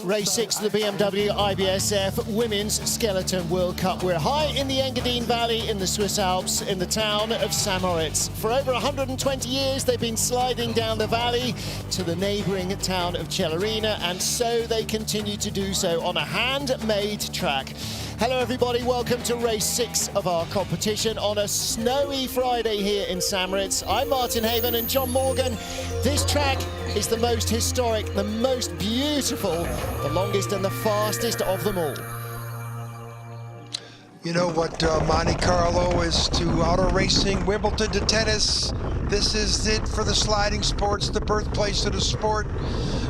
Race 6 of the BMW IBSF Women's Skeleton World Cup. We're high in the Engadine Valley in the Swiss Alps in the town of St. Moritz. For over 120 years, they've been sliding down the valley to the neighbouring town of Celerina, and so they continue to do so on a handmade track. Hello everybody, welcome to race 6 of our competition on a snowy Friday here in St. Moritz. I'm Martin Haven and John Morgan. This track is the most historic, the most beautiful, the longest and the fastest of them all. You know what Monte Carlo is to auto racing, Wimbledon to tennis. This is it for the sliding sports, the birthplace of the sport.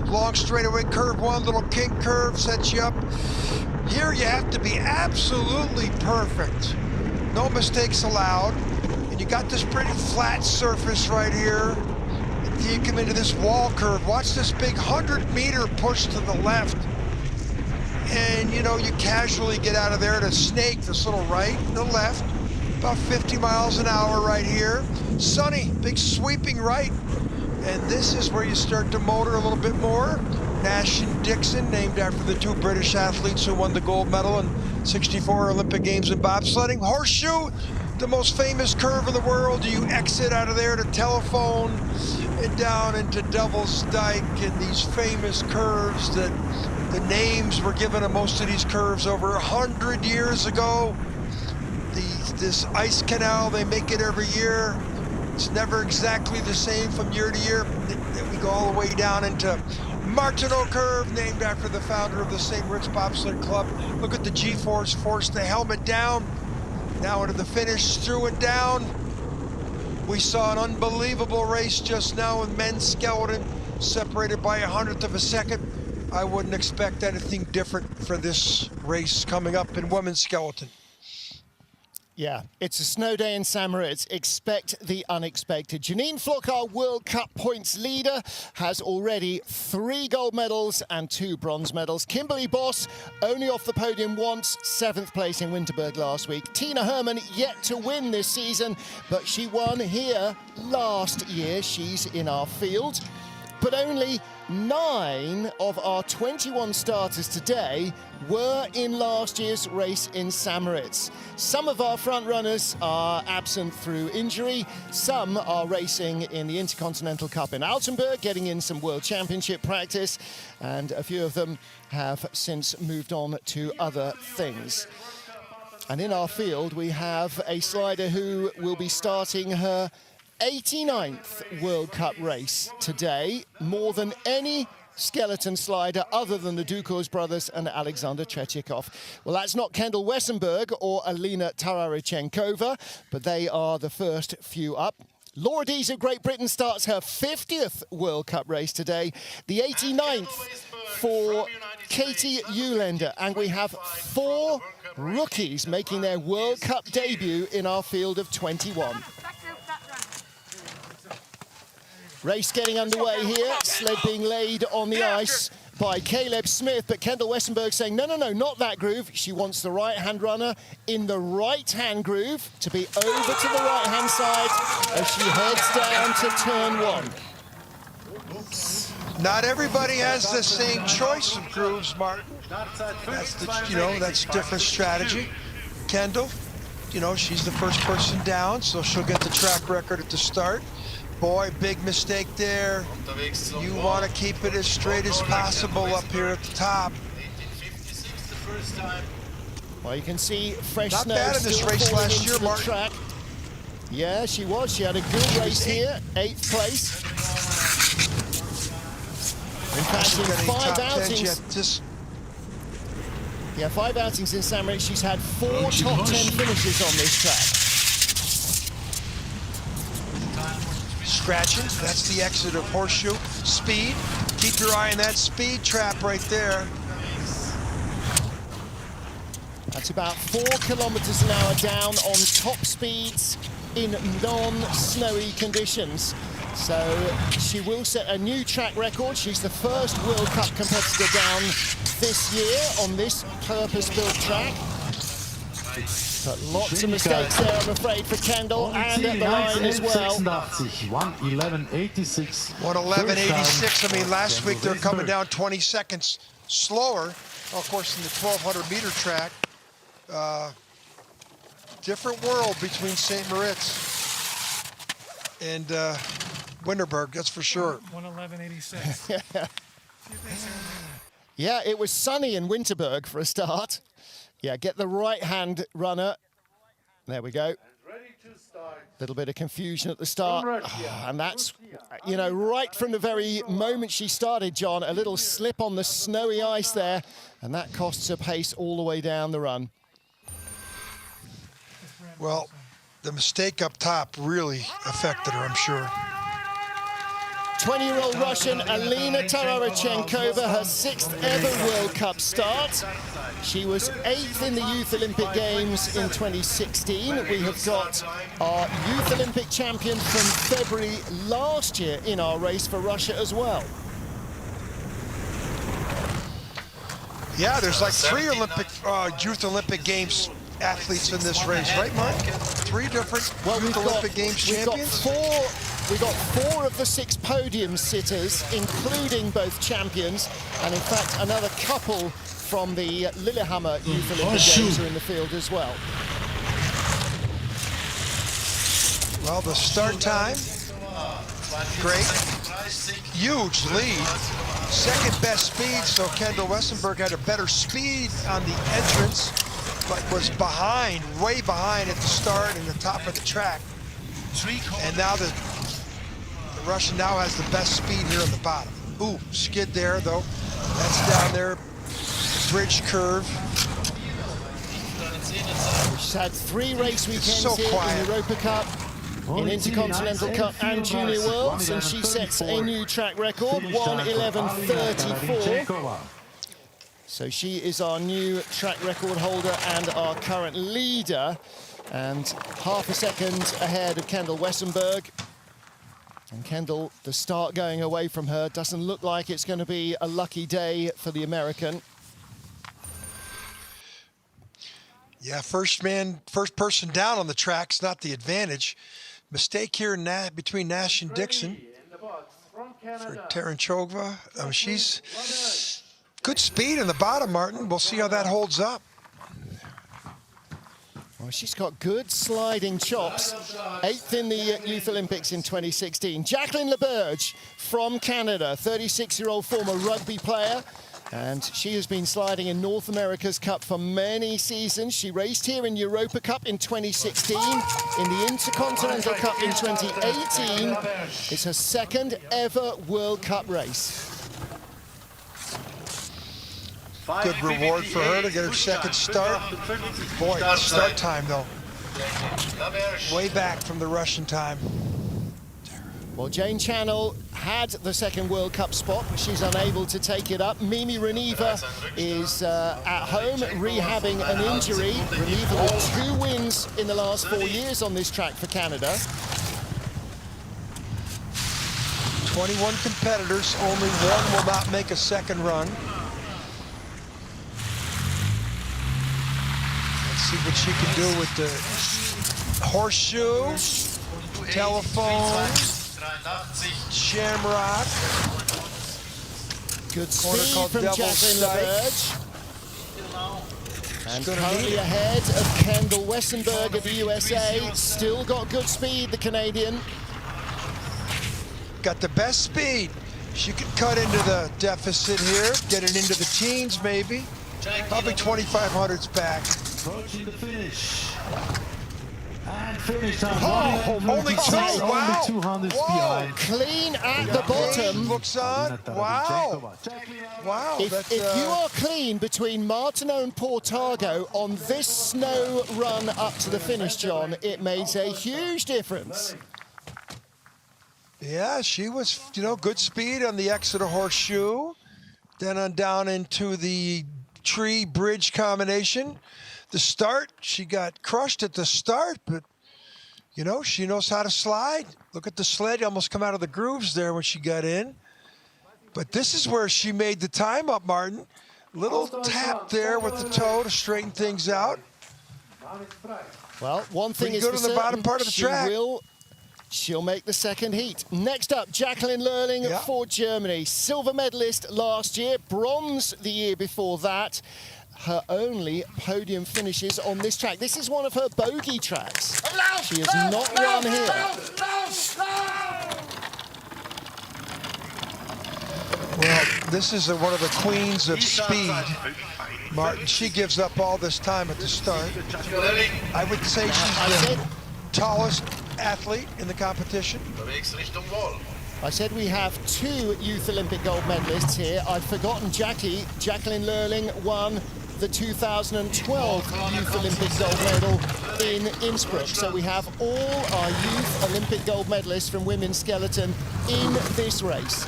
Long straightaway curve one, little kink curve sets you up. Here you have to be absolutely perfect. No mistakes allowed. And you got this pretty flat surface right here. Until you come into this wall curve. Watch this big 100-meter push to the left. And you know, you casually get out of there to snake this little right and the left. About 50 miles an hour right here. Sunny, big sweeping right. And this is where you start to motor a little bit more. Nash and Dixon, named after the two British athletes who won the gold medal in '64 Olympic Games in bobsledding. Horseshoe, the most famous curve in the world. You exit out of there to Telephone and down into Devil's Dyke, and these famous curves that the names were given to most of these curves over 100 years ago. This ice canal, they make it every year. It's never exactly the same from year to year. Then we go all the way down into Martineau curve, named after the founder of the St. Moritz Bobsled Club. Look at the G-force, force the helmet down. Now into the finish, threw it down. We saw an unbelievable race just now with men's skeleton, separated by 100th of a second. I wouldn't expect anything different for this race coming up in women's skeleton. Yeah, it's a snow day in St. Moritz. Expect the unexpected. Janine Flock, our World Cup points leader, has already 3 gold medals and 2 bronze medals. Kimberly Boss only off the podium once, 7th place in Winterberg last week. Tina Herman yet to win this season, but she won here last year. She's in our field. But only 9 of our 21 starters today were in last year's race in St. Moritz. Some of our front runners are absent through injury. Some are racing in the Intercontinental Cup in Altenburg, getting in some World Championship practice, and a few of them have since moved on to other things. And in our field, we have a slider who will be starting her 89th World Cup race today, more than any skeleton slider other than the Ducours brothers and Alexander Tretiakov. Well, that's not Kendall Wessenberg or Alina Chenkova, but they are the first few up. Laura Dees of Great Britain starts her 50th World Cup race today, the 89th for Katie Eulander, and we have 4 rookies making their World Cup debut in our field of 21. Race getting underway here, sled being laid on the ice by Caleb Smith, but Kendall Wessenberg saying, no, not that groove. She wants the right-hand runner in the right-hand groove to be over to the right-hand side as she heads down to turn 1. Oops. Not everybody has the same choice of grooves, Martin. That's that's different strategy. Kendall, she's the first person down, so she'll get the track record at the start. Boy, big mistake there. You want to keep it as straight as possible up here at the top. Well, you can see fresh Not snow bad in this race last year, Mark. Track. Yeah, she was. She had a good race here, 8th place. In fact, in 5 outings. Yeah, 5 outings in St. Moritz. She's had 4 top 10 finishes on this track. Scratching, that's the exit of Horseshoe. Speed, keep your eye on that speed trap right there. That's about 4 kilometers an hour down on top speeds in non-snowy conditions. So she will set a new track record. She's the first World Cup competitor down this year on this purpose-built track. But lots of mistakes there, I'm afraid, for Kendall, and at the line as well. 1:11.86. 1:11.86. I mean, last week they're coming down 20 seconds. slower. Well, of course, in the 1,200-meter track, different world between St. Moritz and Winterberg, that's for sure. 1:11.86. Yeah, it was sunny in Winterberg for a start. Yeah, get the right-hand runner. There we go. Little bit of confusion at the start. And that's, you know, right from the very moment she started, John, a little slip on the snowy ice there, and that costs her pace all the way down the run. Well, the mistake up top really affected her, I'm sure. 20-year-old Russian Alina Chenkova, her 6th ever World Cup start. She was 8th in the Youth Olympic Games in 2016. We have got our Youth Olympic champion from February last year in our race for Russia as well. Yeah, there's like 3 Youth Olympic Games athletes in this race, right, Mark? 3 different Youth Olympic Games champions? We've got 4 of the 6 podium sitters, including both champions, and in fact another couple from the Lillehammer Youth Olympic Games are in the field as well. Well, the start time, great. Huge lead. Second best speed, so Kendall Westenberg had a better speed on the entrance, but was behind, way behind at the start and the top of the track. And now the Russian now has the best speed here on the bottom. Ooh, skid there though. That's down there. Bridge curve. She's had 3 race weekends so here quiet. in the Europa Cup, in Intercontinental Cup and Junior Worlds, and she sets a new track record, 1:11.34. So she is our new track record holder and our current leader, and half a second ahead of Kendall Westenberg. And Kendall, the start going away from her, doesn't look like it's going to be a lucky day for the American. Yeah, first person down on the track's not the advantage. Mistake here between Nash and Dixon for Chenkova. She's good speed in the bottom, Martin. We'll see how that holds up. Well, she's got good sliding chops. 8th in the Youth Olympics in 2016. Jacqueline Leberge from Canada, 36-year-old former rugby player. And she has been sliding in North America's Cup for many seasons. She raced here in Europa Cup in 2016, in the Intercontinental Cup in 2018. It's her 2nd ever World Cup race. Good reward for her to get her 2nd start. Boy, start time though. Way back from the Russian time. Well, Jane Channel had the 2nd World Cup spot, but she's unable to take it up. Mimi Reneva is at home rehabbing an injury. Reneva with 2 wins in the last 4 years on this track for Canada. 21 competitors, only 1 will not make a 2nd run. Let's see what she can do with the horseshoe, telephone, shamrock. Good speed from Jacqueline Leberge. And currently ahead of Kendall Westenberg of the USA. Still got good speed, the Canadian. Got the best speed. She could cut into the deficit here, get it into the teens maybe. Probably 2,500s back. Approaching the finish. And finish time. Only 2, wow. Only 200 Whoa. behind. Clean at the bottom. Looks on, wow. Wow. If you are clean between Martineau and Portago on this snow run up to the finish, John, it makes a huge difference. Yeah, she was, good speed on the Exeter horseshoe. Then on down into the tree bridge combination. The start, she got crushed at the start, but, she knows how to slide. Look at the sled, almost come out of the grooves there when she got in. But this is where she made the time up, Martin. Little tap there with the toe to straighten things out. Well, one thing is good for on the bottom certain, part of the track. She'll make the second heat. Next up, Jacqueline Leberge for Germany. Silver medalist last year, bronze the year before that. Her only podium finishes on this track. This is one of her bogey tracks. She has not won here. Well, this is one of the queens of speed. Martin, she gives up all this time at the start. I would say she's the tallest athlete in the competition. I said we have 2 Youth Olympic gold medalists here. I'd forgotten Jacqueline Leberge won the 2012 Youth Olympic gold medal in Innsbruck. So we have all our Youth Olympic gold medalists from women's skeleton in this race.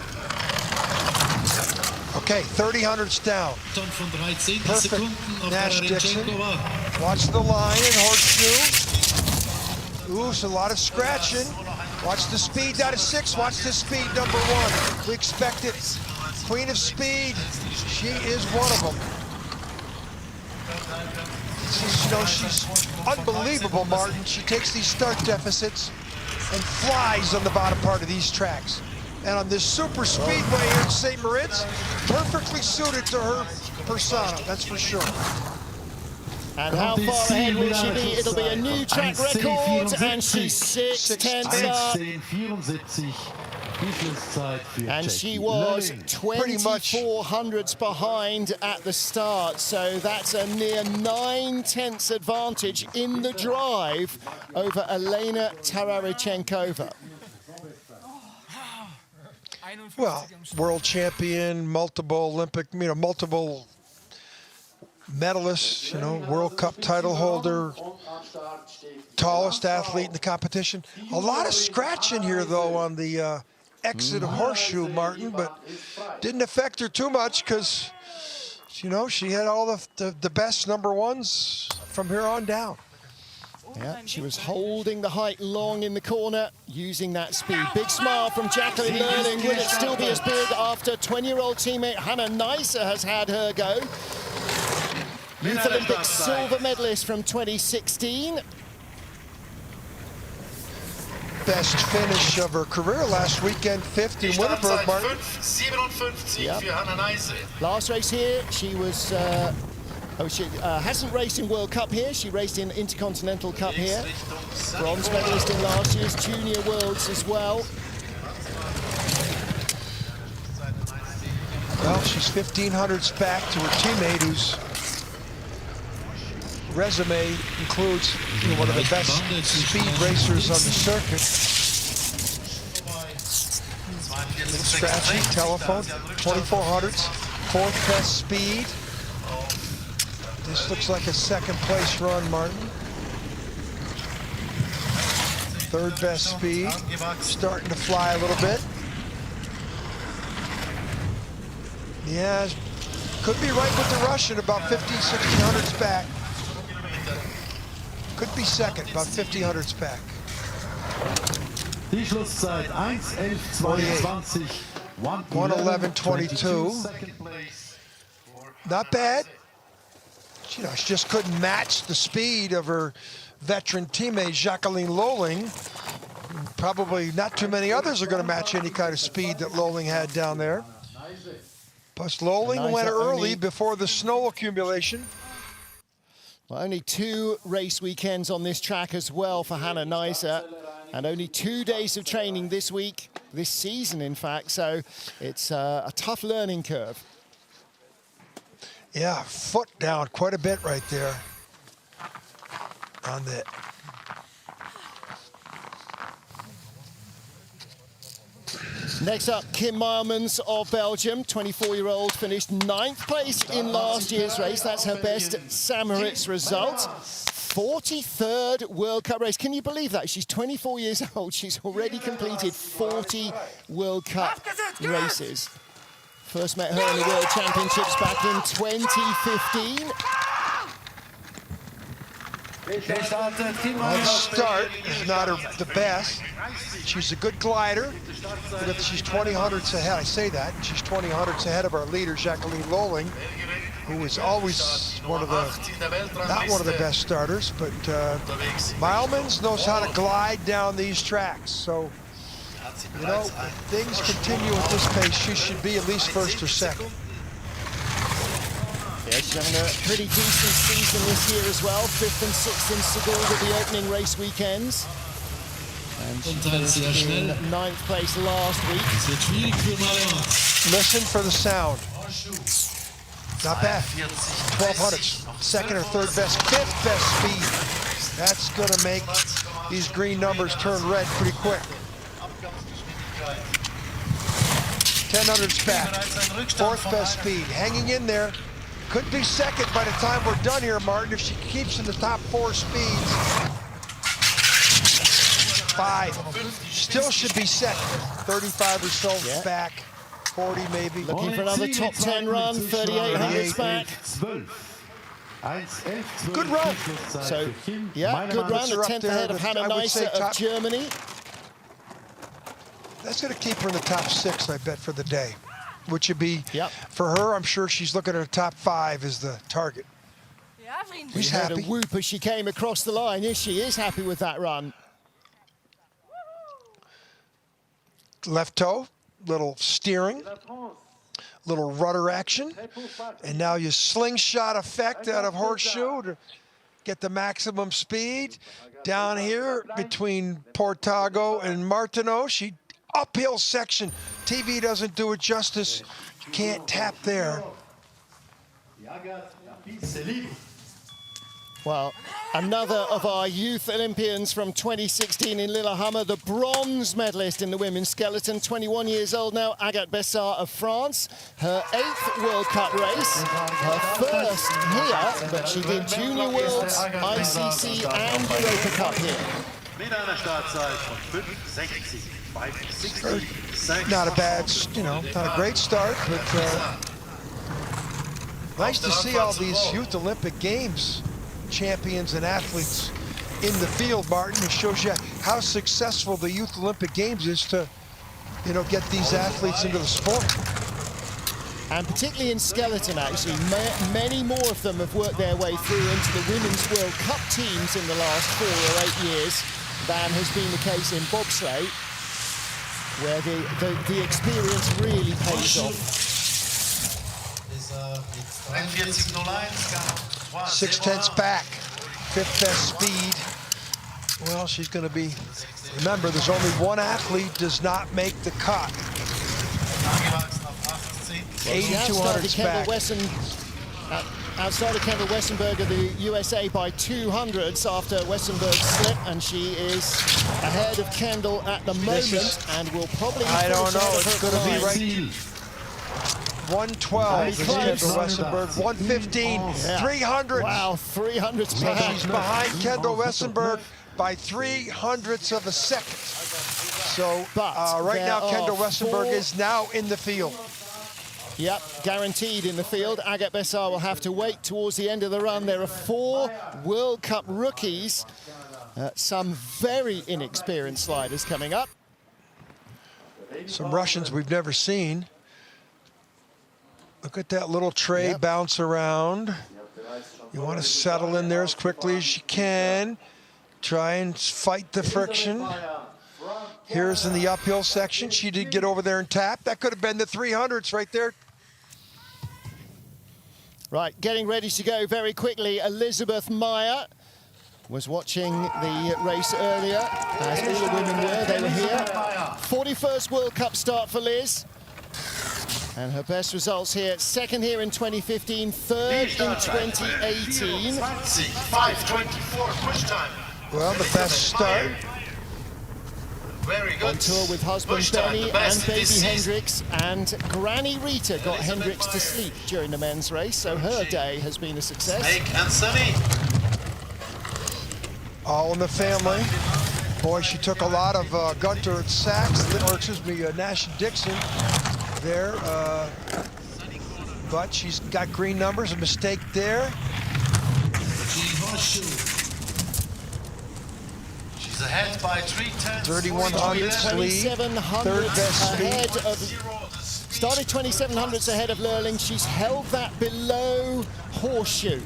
Okay, 30 hundredths down. Perfect. Nash Dixon. Watch the line and horseshoe. Ooh, so a lot of scratching. Watch the speed down to 6. Watch the speed number 1. We expect it. Queen of speed. She is one of them. She's unbelievable, Martin. She takes these start deficits and flies on the bottom part of these tracks. And on this super speedway here in St. Moritz, perfectly suited to her persona, that's for sure. And how far ahead will she be? It'll be a new track record, and she's 6:10 and she was 24 hundredths behind at the start, so that's a near 9/10 advantage in the drive over Alina Chenkova. Well, world champion, multiple Olympic, multiple medalists, World Cup title holder, tallest athlete in the competition. A lot of scratching here, though, on the exit of horseshoe, Martin, but didn't affect her too much because, she had all the best number 1s from here on down. Yeah, she was holding the height long in the corner, using that speed. Big smile from Jacqueline Leberge. Will it still be as big after 20-year-old teammate Anastasia has had her go? Youth Olympic silver medalist from 2016. Best finish of her career last weekend, 5th in Winterberg, Martin. Yep. Last race here, she was... she hasn't raced in World Cup here. She raced in Intercontinental Cup here. Bronze medalist in last year's Junior Worlds as well. Well, she's 1,500 hundredths back to her teammate, whose resume includes one of the best speed racers on the circuit. Scratchy, telephone, 24 hundredths, 4th best speed. This looks like a 2nd place run, Martin. 3rd best speed, starting to fly a little bit. Yeah, could be right with the Russian, about 15, 16 hundredths back. Could be 2nd, about 50 hundredths back. Die Schlusszeit 1:11:22. 1:11:22. Not bad. She just couldn't match the speed of her veteran teammate, Jacqueline Leberge. Probably not too many others are going to match any kind of speed that Leberge had down there. Plus, Leberge went early before the snow accumulation. Well, only 2 race weekends on this track as well for Anastasia, and only 2 days of training this week, this season, in fact. So it's a tough learning curve. Yeah, foot down quite a bit right there on the... Next up, Kim Marmons of Belgium, 24-year-old, finished 9th place in last year's race. That's her best St. Moritz result. 43rd World Cup race. Can you believe that? She's 24 years old. She's already completed 40 World Cup races. First met her in the World Championships back in 2015. On start is not the best. She's a good glider, but she's 20 hundredths ahead. I say that. She's 20 hundredths ahead of our leader, Jacqueline Leberge. who is always not one of the best starters, but Marmon knows how to glide down these tracks. So, you know, if things continue at this pace, she should be at least first or second. Yeah, she's having a pretty decent season this year as well. 5th and 6th in Sigulda, the opening race weekends. And she finished in 9th place last week. Listen for the sound. Not bad. 1200s. Second or third best. 5th best speed. That's going to make these green numbers turn red pretty quick. 1000s back. 4th best speed. Hanging in there. Could be second by the time we're done here, Martin, if she keeps in the top 4 speeds. 5. Still should be second. 35 or so back. 40 maybe. Looking for another top 10 run. 3800s back. Good run. So, yeah, good run. A 10th ahead of Hannah Neisser of Germany. That's going to keep her in the top 6, I bet, for the day. Which would be, for her, I'm sure she's looking at a top 5 as the target. She's happy. A whoop as she came across the line. Yes, she is happy with that run. Left toe, little steering, little rudder action, and now you slingshot effect out of horseshoe to get the maximum speed. Down here between Portago and Martineau, she uphill section. TV doesn't do it justice. Can't tap there. Well, another of our youth Olympians from 2016 in Lillehammer, the bronze medalist in the women's skeleton, 21 years old now, Agathe Bessard of France. Her 8th World Cup race, her first here, but she did Junior Worlds, ICC and Europa Cup here. Not a bad, you know, not a great start, but nice to see all these Youth Olympic Games champions and athletes in the field, Martin. It shows you how successful the Youth Olympic Games is to, you know, get these athletes into the sport. And particularly in skeleton, actually, many more of them have worked their way through into the Women's World Cup teams in the last 4 or 8 years than has been the case in bobsleigh, where the experience really pays off. 6/10 back, 5th best speed. Well, she's going to be, remember, there's only one athlete does not make the cut. 8,200 back. Outside of Kendall Wessenberg of the USA by 200s after Wessenberg's slip, and she is ahead of Kendall at the moment, and will probably. I don't know. It's going to be right. 112 is Kendall Wessenberg. 115. 300. Wow, 300s back. She's behind Kendall Wessenberg by 300ths of a second. So right now, Kendall Wessenberg is now in the field. Yep, guaranteed in the field. Agathe Bessard will have to wait towards the end of the run. There are 4 World Cup rookies, some very inexperienced sliders coming up. Some Russians we've never seen. Look at that little tray bounce around. You want to settle in there as quickly as you can. Try and fight the friction. Here's in the uphill section. She did get over there and tap. That could have been the 300s right there. Right, getting ready to go very quickly. Elizabeth Meyer was watching the race earlier, as all the women were. They were here. 41st World Cup start for Liz. And her best results here. 2nd here in 2015, 3rd in 2018. 5:24 push time. Well, the best start. Very good. On tour with husband Benny and baby Hendricks, and Granny Rita got Hendricks to sleep during the men's race, so her day has been a success. Snake and Sunny. All in the family. Boy, she took a lot of Gunter Sachs, or excuse me, Nash Dixon there, but she's got green numbers. A mistake there. She's ahead by 3/10. 3,100 lead. 2,700 Third best ahead speed. of Started 2700ths ahead of Lurling. She's held that below Horseshoe.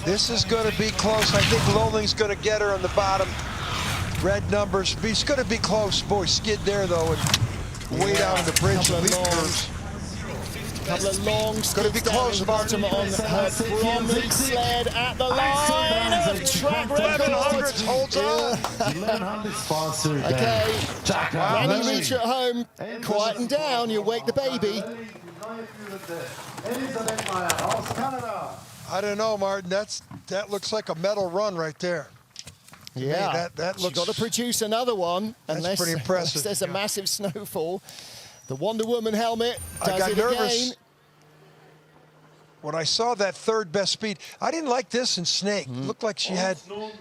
This is going to be close. I think Lurling's going to get her on the bottom. Red numbers. It's going to be close. Boy, skid there, though, and way down the bridge. Couple of long Going to be skids down close, the bottom on her Bromley sled at the line of track record. 1100s holds on. 1100 sponsored. Okay, Jacqueline when you Leberge. reach at home, quieten down, you wake the baby. Elisabeth Meyer aus Canada. I don't know, Martin. That looks like a medal run right there. Yeah, that she's looks. got to produce another one That's pretty impressive. unless there's a massive snowfall. The Wonder Woman helmet I does got it nervous again. when I saw that third best speed. I didn't like this in Snake. Looked like she had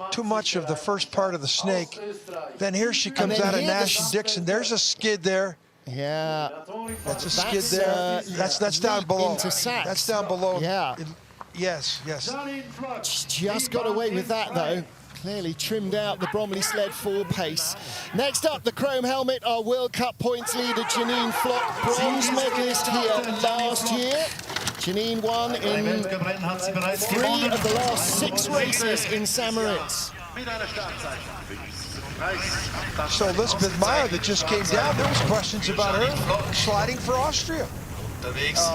too much of the first part of the Snake. Then here she comes then out of here Nash and Dixon. There's a skid there. Yeah, That's a skid there. That's down leap below. into sacks. That's down below. Yeah. Yes. Just got away with that though. Clearly trimmed out the Bromley sled for pace. Next up, the chrome helmet, our World Cup points leader, Janine Flock, bronze medalist here last year. Janine won in 3 of the last 6 races in St. Moritz. So Elizabeth Meyer that just came down, there was questions about her sliding for Austria.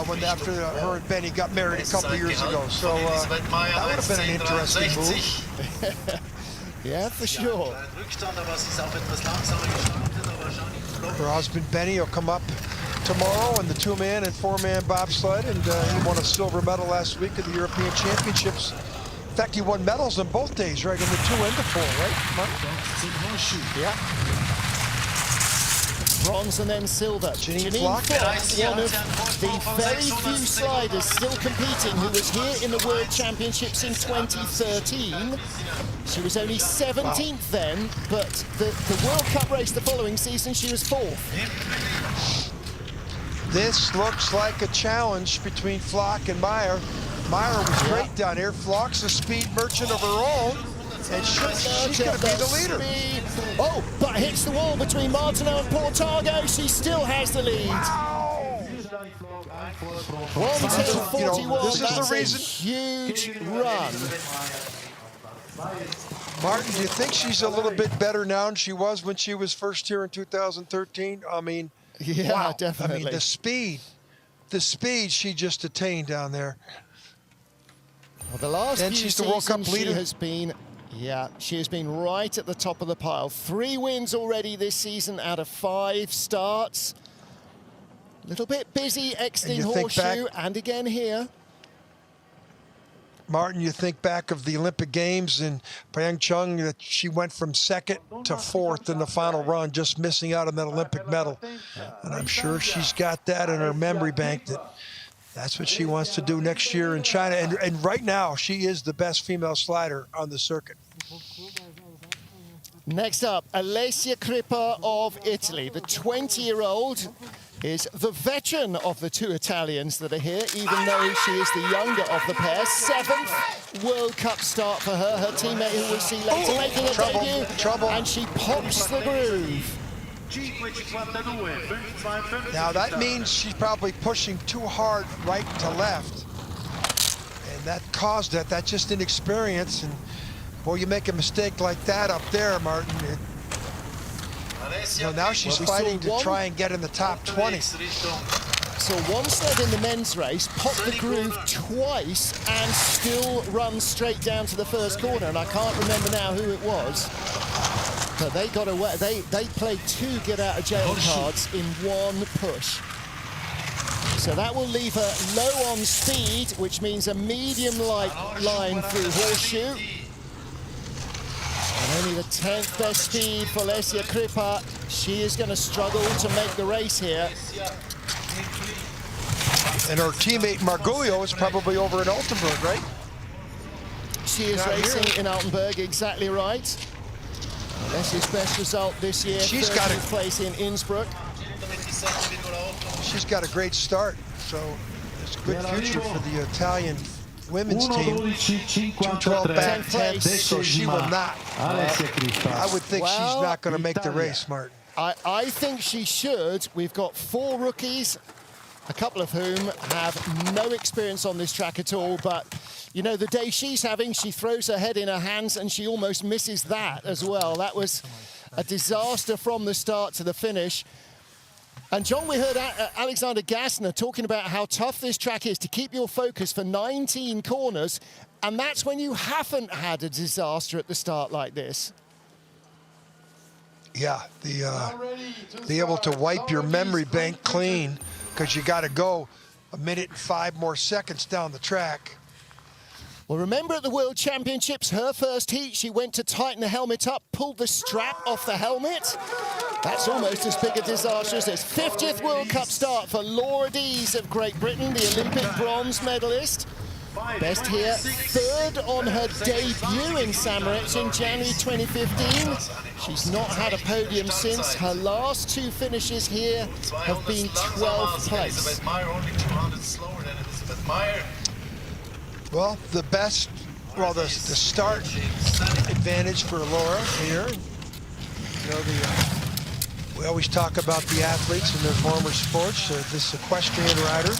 When after her and Benny got married a couple of years ago. So that would have been an interesting move. Yeah, for sure. Her husband Benny will come up tomorrow in the 2-man and 4-man bobsled, and he won a silver medal last week at the European Championships. In fact, he won medals on both days, right, in the 2 and the 4, right, Mark? Yeah. Bronze and then silver. Janine Flock, one of the very few sliders still competing who was here in the World Championships in 2013. She was only 17th then, but the World Cup race the following season, she was 4th. This looks like a challenge between Flock and Meyer. Meyer was great down here. Flock's a speed merchant of her own, and she's going to be the leader. Oh, but hits the wall between Martineau and Portago. She still has the lead. 1:10:41. This is the That's reason. A huge run. Martin, do you think she's a little bit better now than she was when she was first here in 2013? I mean, Yeah, wow. definitely. I mean, the speed she just attained down there. Well, the last And few she's the World Cup seasons leader. she has been right at the top of the pile. 3 wins already this season out of 5 starts. A little bit busy exiting Horseshoe and again here. Martin, you think back of the Olympic Games in Pyeongchang that she went from 2nd to 4th in the final run, just missing out on that Olympic medal. And I'm sure she's got that in her memory bank that's what she wants to do next year in China. And right now, she is the best female slider on the circuit. Next up, Alessia Cripper of Italy. The 20-year-old is the veteran of the 2 Italians that are here, even though she is the younger of the pair. 7th World Cup start for her. Her teammate, who we'll see later, making a debut. And she pops the groove. Now that means she's probably pushing too hard right to left. And that caused that. That's just inexperience. And boy, you make a mistake like that up there, Martin. Now she's fighting to try and get in the top 20. So one sled in the men's race, popped the groove twice and still runs straight down to the first corner. And I can't remember now who it was. But they got away. They played 2 get-out-of-jail cards in 1 push. So that will leave her low on speed, which means a medium-light line through Horseshoe. And only the 10th best speed for Alessia Cripper. She is going to struggle to make the race here. And her teammate Marguglio is probably over in Altenburg, right? She is racing in Altenburg, exactly right. Alessia's best result this year, She's got 13th place in Innsbruck. She's got a great start, so it's a good future for the Italian women's team. 2:12 back 10th, so she will not. I would think she's not going to make the race, Martin. I think she should. We've got 4 rookies, a couple of whom have no experience on this track at all. But, you know, the day she's having, she throws her head in her hands and she almost misses that as well. That was a disaster from the start to the finish. And John, we heard Alexander Gassner talking about how tough this track is to keep your focus for 19 corners. And that's when you haven't had a disaster at the start like this. Yeah, be able to wipe your memory bank clean, because you got to go 1 minute and 5 more seconds down the track. Well, remember at the World Championships, her first heat, she went to tighten the helmet up, pulled the strap off the helmet. That's almost as big a disaster as this. 50th World Cup start for Laura Dees of Great Britain, the Olympic bronze medalist. Best here, 3rd on her debut in St. Moritz in January 2015. She's not had a podium since. Her last 2 finishes here have been 12th place. Well, the best, well, the start advantage for Laura here. You know, we always talk about the athletes and their former sports. This equestrian rider,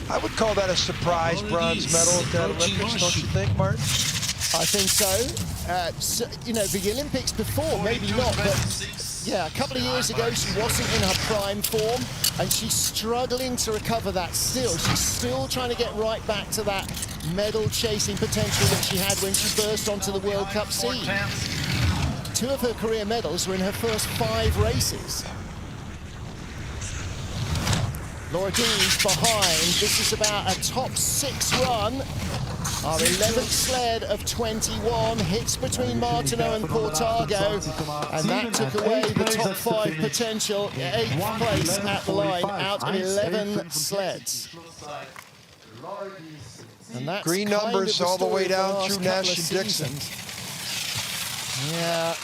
I would call that a surprise bronze medal at that Olympics, don't you think, Martin? I think so. You know, the Olympics before, maybe not, but yeah, a couple of years ago, she wasn't in her prime form, and she's struggling to recover that still. She's still trying to get right back to that medal-chasing potential that she had when she burst onto the World Cup scene. 2 of her career medals were in her first 5 races. Laura Dees behind. This is about a top 6 run. Our 11th sled of 21 hits between Martineau and Portago, and that took away the top 5 potential. 8th place at the line out of 11 sleds. And that's green numbers all the way down through Nash and Dixon. Yeah.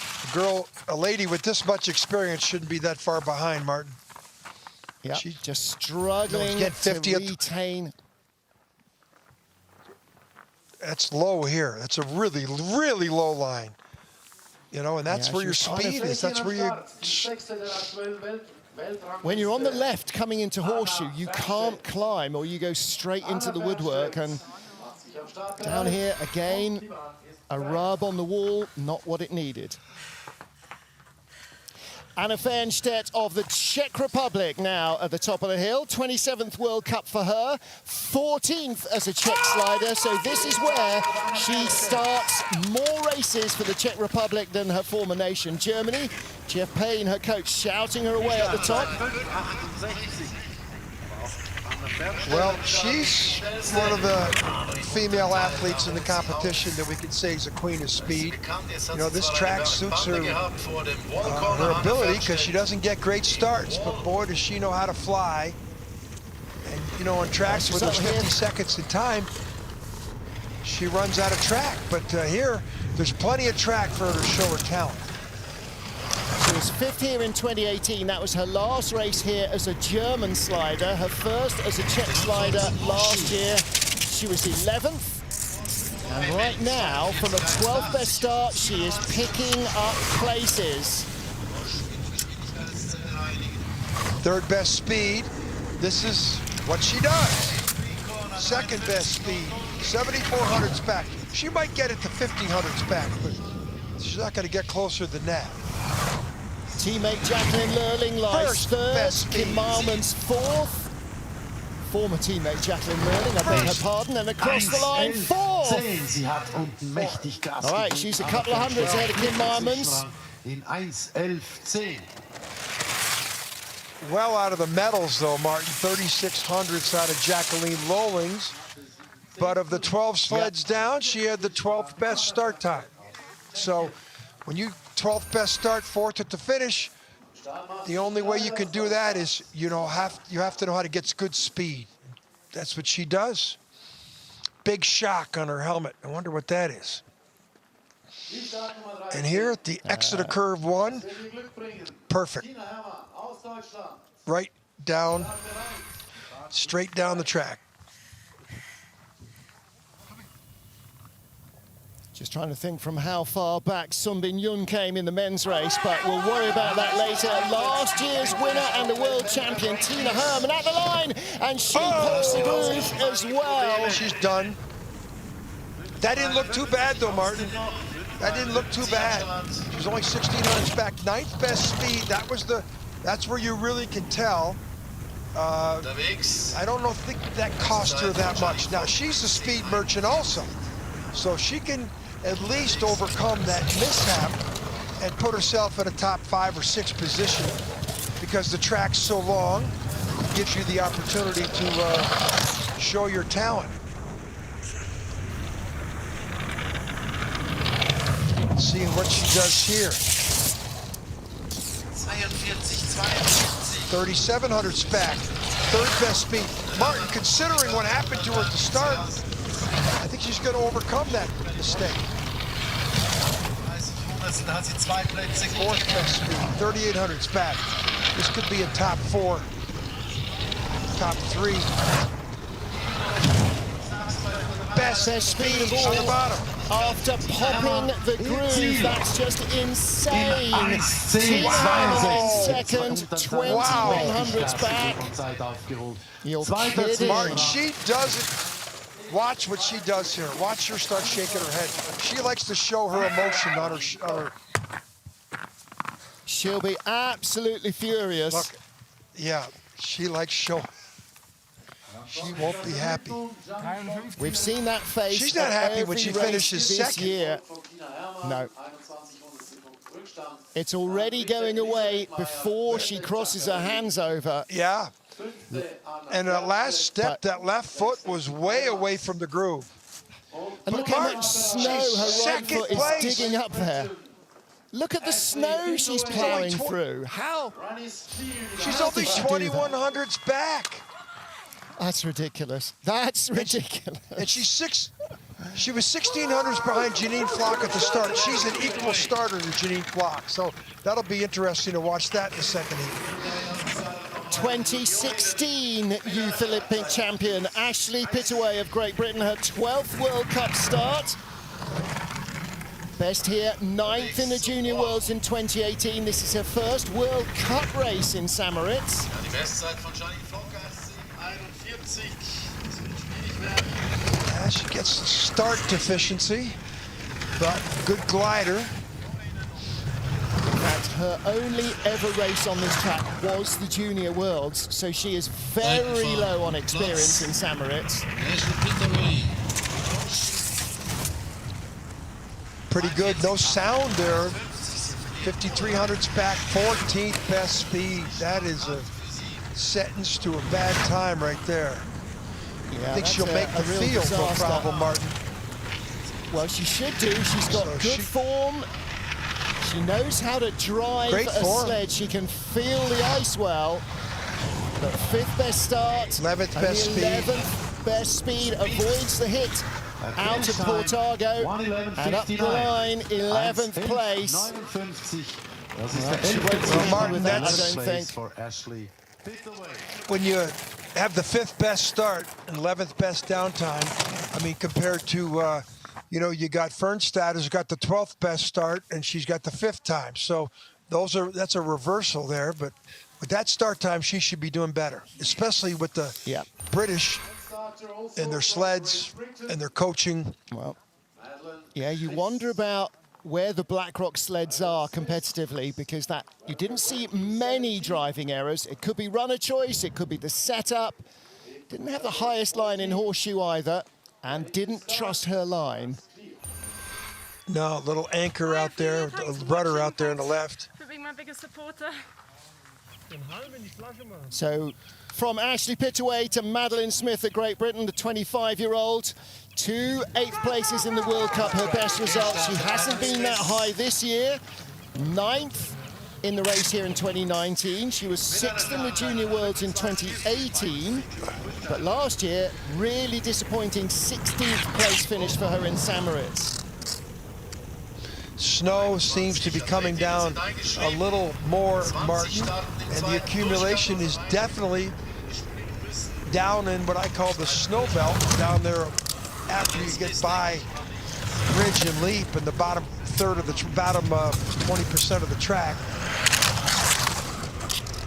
A lady with this much experience shouldn't be that far behind, Martin. Yeah, just struggling to retain. That's low here. That's a really, really low line. You know, and that's where your speed is. That's where you... When you're on the left coming into Horseshoe, you can't climb or you go straight into the woodwork. And down here, again, a rub on the wall, not what it needed. Anna Feinstein of the Czech Republic now at the top of the hill. 27th World Cup for her, 14th as a Czech slider. So this is where she starts more races for the Czech Republic than her former nation, Germany. Jeff Payne, her coach, shouting her away at the top. Well, she's one of the female athletes in the competition that we could say is a queen of speed. You know, this track suits her, her ability, because she doesn't get great starts, but boy, does she know how to fly. And, you know, on tracks where there's 50 seconds in time, she runs out of track. But here, there's plenty of track for her to show her talent. She was 5th here in 2018. That was her last race here as a German slider. Her first as a Czech slider last year. She was 11th. And right now, from a 12th best start, she is picking up places. 3rd best speed. This is what she does. 2nd best speed. 7,400s back. She might get it to 1,500s back, but she's not going to get closer than that. Teammate Jacqueline Leberge lies 3rd, Kim Marmon's 4th. Former teammate Jacqueline Leberge, I beg her pardon, and across the line, 4th. All right, she's a couple of hundreds ahead of Kim Marmon's. Well out of the medals, though, Martin. 3,600ths out of Jacqueline Leberge. But of the 12 sleds down, she had the 12th best start time. So when you 12th best start, 4th at the finish, the only way you can do that is you have to know how to get good speed. That's what she does. Big shock on her helmet. I wonder what that is. And here at the exit of curve 1, perfect. Right down, straight down the track. Just trying to think from how far back Sunbin Yun came in the men's race, but we'll worry about that later. Last year's winner and the world champion, Tina Herman, at the line, and she puts the groove as well. She's done. That didn't look too bad, though, Martin. That didn't look too bad. She was only 1600s back, 9th best speed. That's where you really can tell. I don't think that cost her that much. Now, she's a speed merchant also, so she can at least overcome that mishap and put herself in a top 5 or 6 position, because the track's so long, it gives you the opportunity to show your talent. Seeing what she does here. 3,700's back, 3rd best speed. Martin, considering what happened to her at the start, I think she's going to overcome that mistake. 4th best speed, 3,800's back. This could be a top 4, top 3. Best speed of all on the bottom. After popping the groove, that's just insane. Tina second, 2,100's back. You're kidding. Martin, she does it. Watch what she does here. Watch her start shaking her head. She likes to show her emotion on her. She'll be absolutely furious. Look, yeah, she likes showing. She won't be happy. We've seen that face. She's not happy when she finishes second. Year. No. It's already going away before she crosses her hands over. Yeah. And that last step, that left foot was way away from the groove. And look how much snow her right foot is digging up there. Look at the snow she's plowing through. How? She's only 2,100's back. That's ridiculous. That's ridiculous. And she was 1,600s behind Janine Flock at the start. She's an equal starter to Janine Flock, so that'll be interesting to watch that in the second heat. 2016 Youth Olympic champion Ashley Pittaway of Great Britain, her 12th World Cup start. Best here, 9th in the Junior Worlds in 2018. This is her first World Cup race in St. Moritz. Yeah, she gets start deficiency, but good glider. In fact, her only ever race on this track was the Junior Worlds, so she is very low on experience in St. Moritz. Pretty good, no sound there. 5,300's back, 14th best speed. That is a sentence to a bad time right there. Yeah, I think she'll make the field, no problem, Martin. Well, she should do. She's got good form. She knows how to drive a sled. She can feel the ice well. But 5th best start. 11th best speed. 11th best speed, avoids the hit out of Portago. And up the line, 11th place. She won't be happy with that, I don't think. When you have the 5th best start and 11th best downtime, I mean, compared to, you got Feinstein who's got the 12th best start and she's got the 5th time. So that's a reversal there. But with that start time, she should be doing better, especially with the British and their sleds and their coaching. Well, yeah, you wonder about where the BlackRock sleds are competitively, because you didn't see many driving errors. It could be runner choice, it could be the setup. Didn't have the highest line in Horseshoe either, and didn't trust her line. No, little anchor out there, a rudder out there on the left. For being my biggest supporter. So from Ashley Pittaway to Madeleine Smith of Great Britain, the 25-year-old. 2 8th places in the World Cup, her best result. She hasn't been that high this year. 9th in the race here in 2019. She was 6th in the Junior Worlds in 2018. But last year, really disappointing 16th place finish for her in St. Moritz. Snow seems to be coming down a little more, Martin, and the accumulation is definitely down in what I call the snow belt, down there after you get by ridge and leap in the bottom third of the bottom 20% of the track.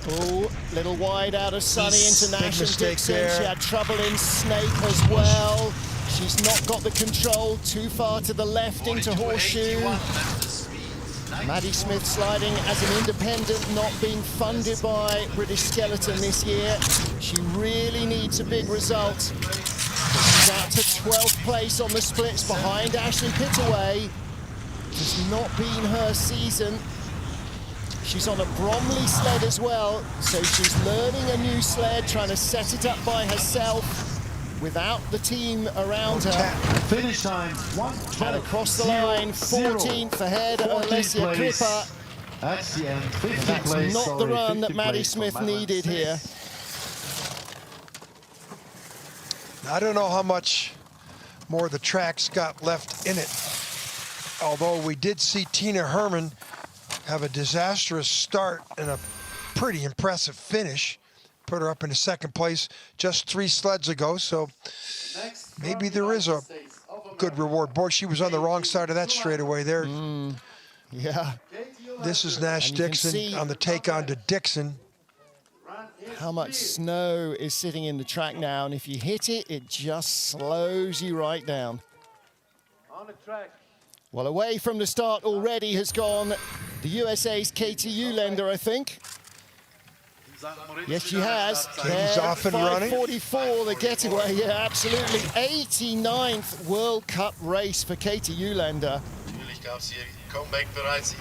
Oh, little wide out of Sunny into Nash and Dixon. there. She had trouble in Snake as well. She's not got the control, too far to the left into Horseshoe. Maddie Smith sliding as an independent, not being funded by British Skeleton this year. She really needs a big result. She's out to 12th place on the splits behind Ashley Pittaway. Has not been her season. She's on a Bromley sled as well, so she's learning a new sled, trying to set it up by herself without the team around her. Finish time, 1:12.00. And across the line, 14th ahead of Alessia Cripper. That's the end, 50th That's place. not the run that 50th Maddie place Smith for Madeleine needed Smith. here. I don't know how much more the track's got left in it. Although we did see Tina Herman have a disastrous start and a pretty impressive finish. Put her up into second place just 3 sleds ago, so maybe there is a good reward. Boy, she was on the wrong side of that straightaway there. Yeah. This is Nash And you can Dixon see on the take on to Dixon. how much snow is sitting in the track now, and if you hit it, it just slows you right down. On the track. Well, away from the start already has gone the USA's Katie Eulander, I think. Yes, she has. Katie's off and running. 5:44, the getaway. Yeah, absolutely. 89th World Cup race for Katie Eulander. The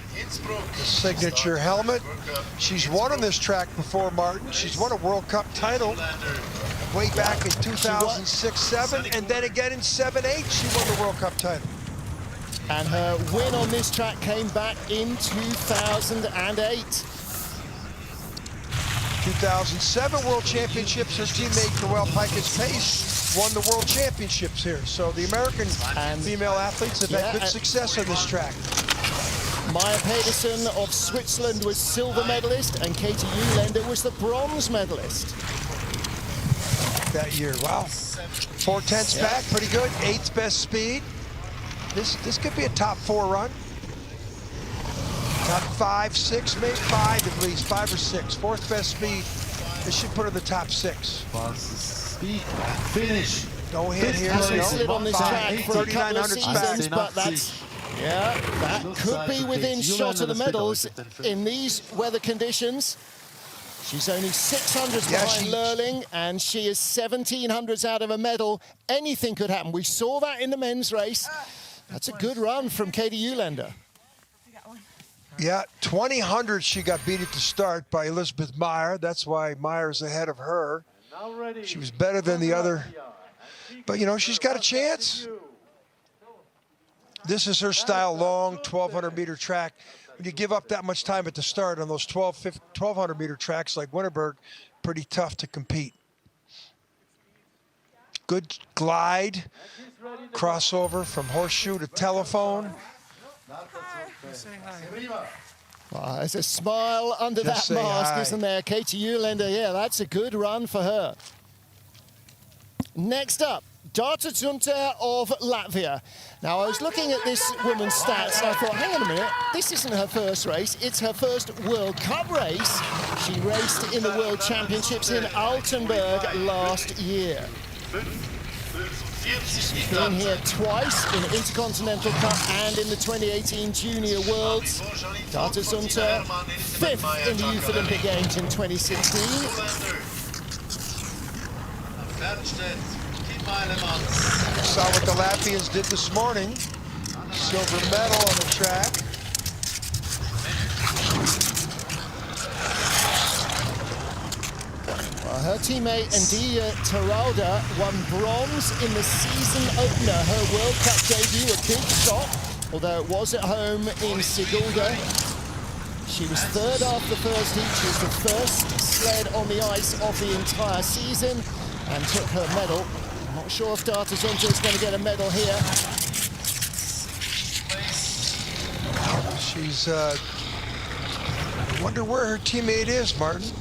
signature helmet. She's won on this track before, Martin. She's won a World Cup title way back in 2006-07, and then again in 7-8, she won the World Cup title. And her win on this track came back in 2008. 2007 World Championships, her teammate Noelle Pikus-Pace won the World Championships here. So the American female athletes have had good success on this track. Meyer Pedersen of Switzerland was silver medalist, and Katie Eulander was the bronze medalist that year. Wow. 4/10 back, pretty good. 8th best speed. This could be a top 4 run. Top 5, 6, maybe 5 at least, 5 or 6. 4th best speed. This should put her in the top 6. Speed finish. No hit here. Hasn't slid on this track for a couple of 3,900 seasons, back. but that's, yeah, that could be within shot of the medals in these weather conditions. She's only 600s behind Lurling, and she is 1700s out of a medal. Anything could happen. We saw that in the men's race. That's a good run from Katie Eulander. Yeah, 2000 she got beat at the start by Elizabeth Meyer. That's why Meyer's ahead of her. She was better than the other. But, you know, she's got a chance. This is her style, long 1,200-meter track. When you give up that much time at the start on those 1,200-meter tracks like Winterberg, pretty tough to compete. Good glide, crossover from Horseshoe to Telephone. Well, there's a smile under that mask, isn't there? Katie Eulander, yeah, that's a good run for her. Next up, Junta of Latvia. Now, I was looking at this woman's stats, and I thought, hang on a minute, this isn't her first race, it's her first World Cup race. She raced in the World Championships in Altenburg last year. She's been here twice in the Intercontinental Cup and in the 2018 Junior Worlds. Junta, 5th in the Youth Olympic Games in 2016. Saw what the Latvians did this morning. Silver medal on the track. Her teammate Andia Taralda won bronze in the season opener, her World Cup debut, a big shot, although it was at home in Sigulda. She was 3rd after the first heat. She was the first sled on the ice of the entire season and took her medal. I'm not sure if Junta is going to get a medal here. She's, I wonder where her teammate is, Martin.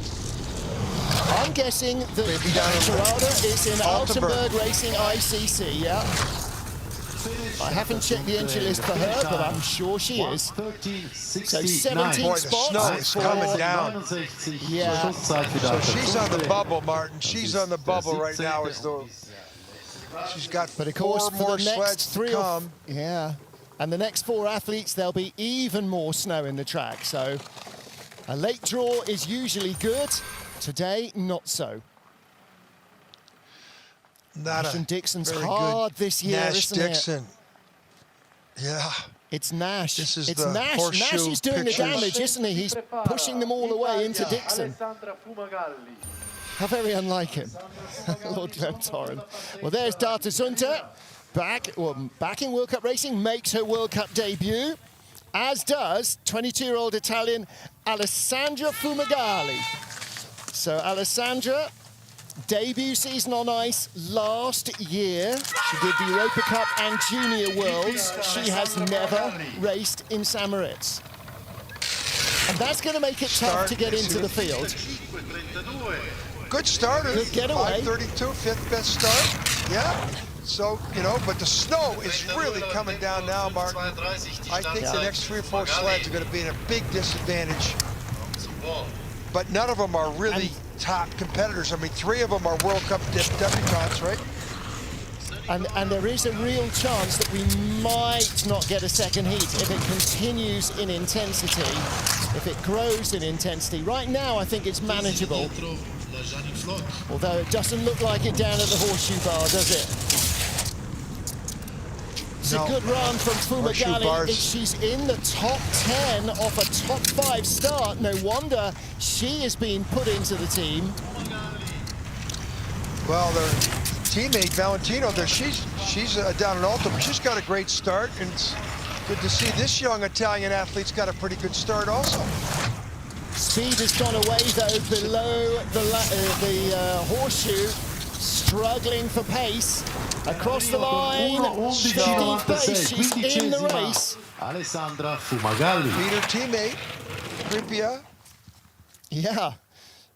I'm guessing that Taralda is in Altenburg Racing ICC, yeah. I haven't checked the entry list for her, but I'm sure she is. So 17 Boy, the spots. snow is coming down. Yeah. So she's on the bubble, Martin. She's on the bubble right now. As though she's got But of course, 4 for more the next sleds to 3 come. yeah. And the next 4 athletes, there'll be even more snow in the track. So a late draw is usually good. Today, not so. Not Nash a and Dixon's very hard good this year, Nash isn't it? Dixon. Yeah. It's Nash. This is it's the Nash. horseshoe Nash is doing pictures. the damage, isn't he? He's pushing them all the way into Dixon. How very unlike him. Lord Glentoran. Well, there's Data Junta. Back in World Cup racing, makes her World Cup debut, as does 22-year-old Italian Alessandra Fumigali. So Alessandra, debut season on ice last year. She did the Europa Cup and Junior Worlds. She has never raced in St. Moritz. And that's going to make it tough to get into the field. Good starter. Good getaway. 5:32, 5th best start. Yeah. So, you know, but the snow is really coming down now, Martin. I think the next 3 or 4 sleds are going to be in a big disadvantage. But none of them are really top competitors. I mean, 3 of them are World Cup debutantes, right? And there is a real chance that we might not get a second heat if it continues in intensity, if it grows in intensity. Right now, I think it's manageable. Although it doesn't look like it down at the horseshoe bar, does it? It's a good run from Fumigali. She's in the top 10 off a top 5 start. No wonder she has been put into the team. Well, their teammate Valentino, she's down in Alta, but she's got a great start, and it's good to see this young Italian athlete's got a pretty good start also. Speed has gone away though below the horseshoe, struggling for pace. Across the line, 15th place, she's in the race. Alessandra Fumigali. Beat her teammate, Cripper. Yeah,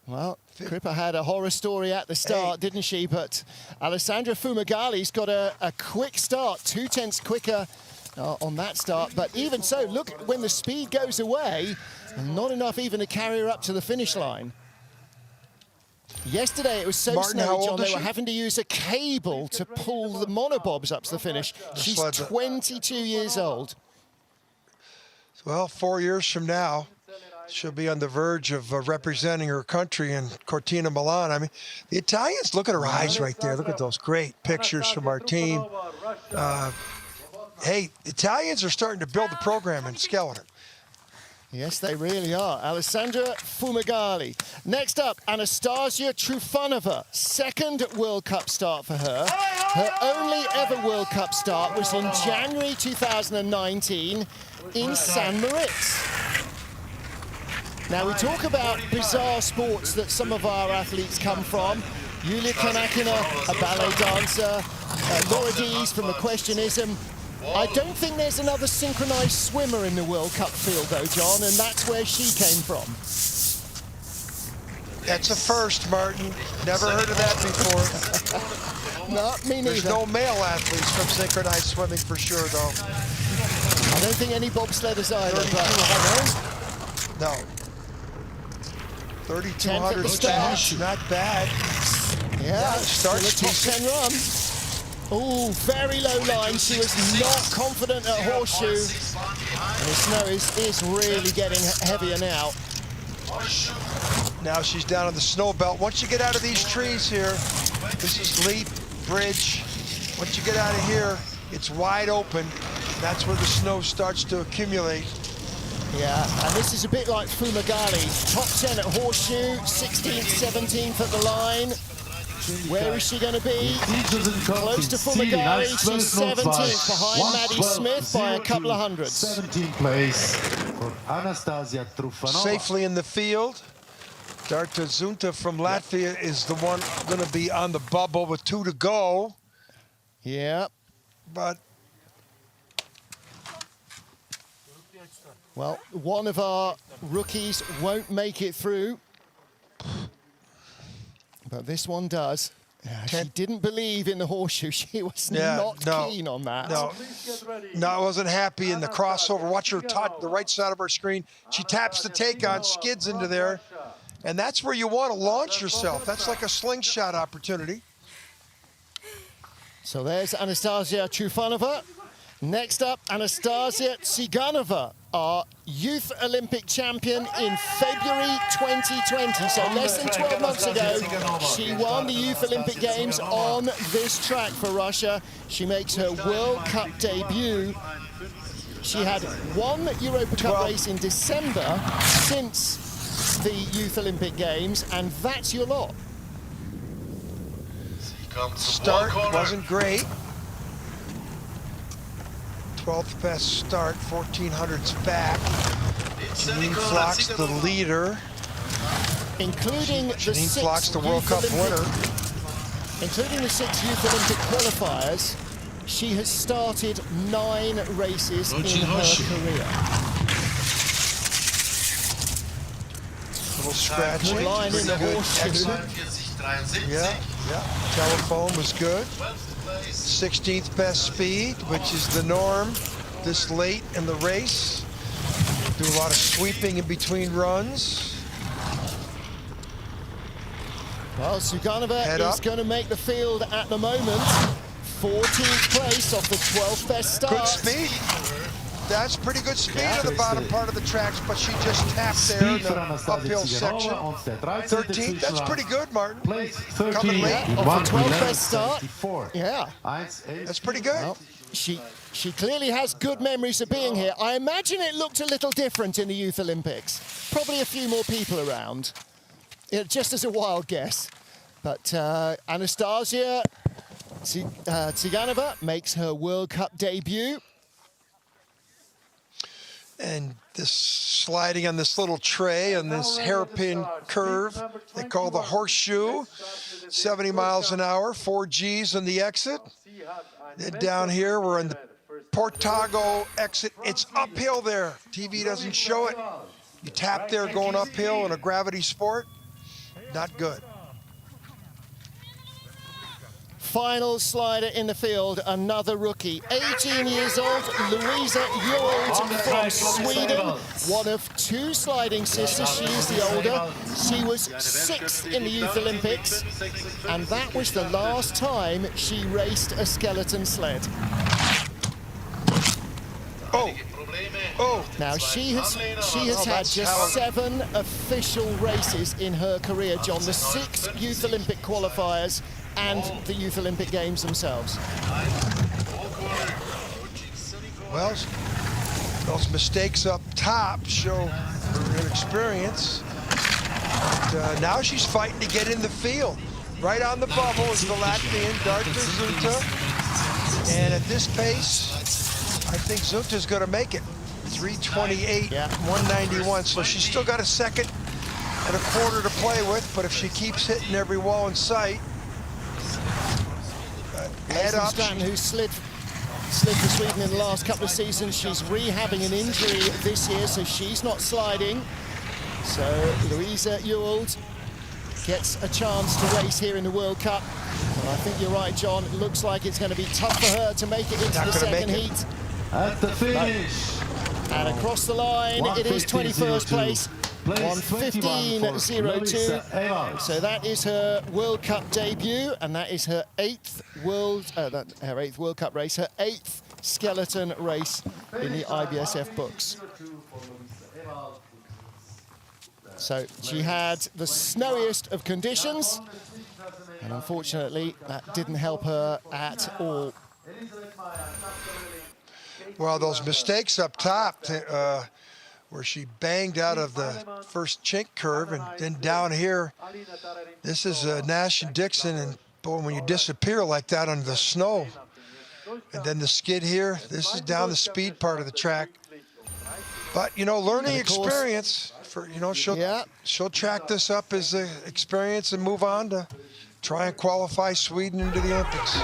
well, Cripper had a horror story at the start, didn't she? But Alessandra Fumigali's got a quick start, 2/10 quicker on that start. But even so, look, when the speed goes away, not enough even to carry her up to the finish line. Yesterday it was so snowy, John, they were having to use a cable to pull the monobobs up to the finish. She's 22 years old. Well, 4 years from now, she'll be on the verge of representing her country in Cortina, Milan. I mean, the Italians, look at her eyes right there. Look at those great pictures from our team. Hey, Italians are starting to build the program in skeleton. Yes, they really are. Alessandra Fumigali. Next up, Anastasia Trufanova. Second World Cup start for her. Her only ever World Cup start was in January 2019 in St. Moritz. Now, we talk about bizarre sports that some of our athletes come from. Yulia Kanakina, a ballet dancer. Laura Dees from Equestrianism. I don't think there's another synchronized swimmer in the World Cup field, though, John, and that's where she came from. That's a first, Martin. Never heard of that before. No, me neither. There's no male athletes from synchronized swimming for sure, though. I don't think any bobsledders either, but no. 3,200 start, not bad. Yeah, start top 10 run. Oh, very low line. She was not confident at horseshoe. And the snow is really getting heavier now. Now she's down on the snow belt. Once you get out of these trees here, this is Leap Bridge. Once you get out of here, it's wide open. That's where the snow starts to accumulate. Yeah, and this is a bit like Fumigali. Top 10 at horseshoe, 16th, 17th at the line. Where is she going to be? Close to Fumigali. She's 17th behind Madeleine Smith by a couple of hundreds. 17th place for Anastasia Trufanova. Safely in the field. Data Junta from Latvia is the one going to be on the bubble with 2 to go. Yeah. But well, one of our rookies won't make it through. But this one does. She didn't believe in the horseshoe. She was not keen on that. No, I wasn't happy in the crossover. Watch her touch the right side of her screen. She taps the take-on, skids into there. And that's where you want to launch yourself. That's like a slingshot opportunity. So there's Anastasia Trufanova. Next up, Anastasia Siganova, our Youth Olympic champion in February 2020. So less than 12 months ago, she won the Youth Olympic Games on this track for Russia. She makes her World Cup debut. She had one Europa Cup race in December since the Youth Olympic Games, and that's your lot. Start wasn't great. 12th best start, 1400s back. Janine Flock's the leader. Including the Janine Flock's the World Cup winner. Including the 6 Youth Olympic qualifiers, she has started 9 races in her career. Little scratching. Good line in the horseshoe. Yeah. Telephone was good. 16th best speed, which is the norm this late in the race. Do a lot of sweeping in between runs. Well, Siganova is going to make the field at the moment. 14th place off the 12th best start. Good speed. That's pretty good speed on the bottom part of the tracks, but she just tapped there in the uphill section. 13th, that's pretty good, Martin. Coming late. Off the 12th best start. Yeah. That's pretty good. Well, she clearly has good memories of being here. I imagine it looked a little different in the Youth Olympics. Probably a few more people around. Just as a wild guess. But Anastasia Siganova makes her World Cup debut. And this sliding on this little tray on this hairpin curve they call the horseshoe. 70 miles an hour, 4 Gs on the exit. Then down here, we're in the Portago exit. It's uphill there. TV doesn't show it. You tap there going uphill in a gravity sport. Not good. Final slider in the field, another rookie, 18 years old, Louisa Ewald from Sweden, one of 2 sliding sisters. She is the older. She was 6th in the Youth Olympics, and that was the last time she raced a skeleton sled. Now she has had just 7 official races in her career, John. The 6 Youth Olympic qualifiers and the Youth Olympic Games themselves. Well, those mistakes up top show her inexperience. But, now she's fighting to get in the field. Right on the bubble is the Latvian, Junta. And at this pace, I think Junta's going to make it. 3:28, 191. So she's still got a 2.25 to play with, but if she keeps hitting every wall in sight, head up. Stratton, who slid for Sweden in the last couple of seasons, she's rehabbing an injury this year, so she's not sliding. So Louisa Ewald gets a chance to race here in the World Cup. And I think you're right, John. It looks like it's going to be tough for her to make it into the second heat. At the finish. And across the line, it is 21st place. 1:15.02. So that is her World Cup debut, and that is her 8th World Cup race, her 8th skeleton race in the IBSF books. So she had the snowiest of conditions, and unfortunately that didn't help her at all. Well, those mistakes up top, where she banged out of the first chink curve, and then down here, this is Nash and Dixon, and boy, when you disappear like that under the snow, and then the skid here, this is down the speed part of the track. But, you know, learning experience, for, you know, she'll track this up as an experience and move on to try and qualify Sweden into the Olympics.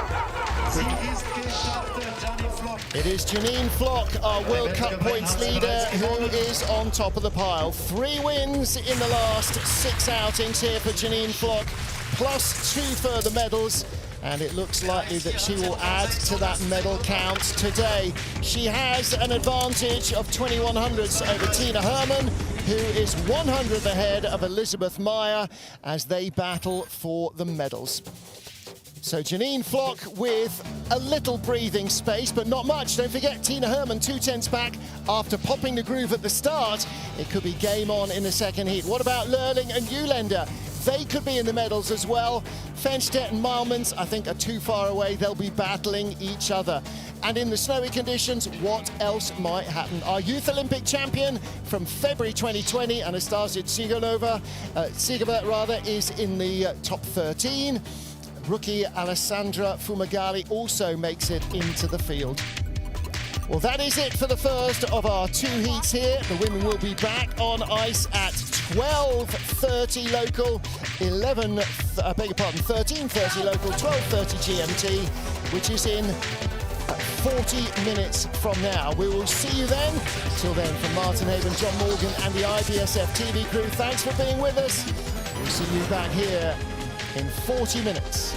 It is Janine Flock, our World Cup points leader, who is on top of the pile. 3 wins in the last 6 outings here for Janine Flock. plus 2 further medals. And it looks likely that she will add to that medal count today. She has an advantage of 2100ths over Tina Hermann, who is 100th ahead of Elizabeth Meyer as they battle for the medals. So Janine Flock with a little breathing space, but not much. Don't forget, Tina Hermann 2/10 back after popping the groove at the start. It could be game on in the second heat. What about Lerling and Eulander? They could be in the medals as well. Feinstein and Marmon, I think, are too far away. They'll be battling each other. And in the snowy conditions, what else might happen? Our Youth Olympic champion from February 2020, Anastasia Siganova, is in the top 13. Rookie Alessandra Fumigali also makes it into the field. Well, that is it for the first of our 2 heats here. The women will be back on ice at 12:30 local, 13:30 local, 12:30 GMT, which is in 40 minutes from now. We will see you then. Till then, from Martin Haven, John Morgan and the IBSF TV crew, thanks for being with us. We'll see you back here in 40 minutes.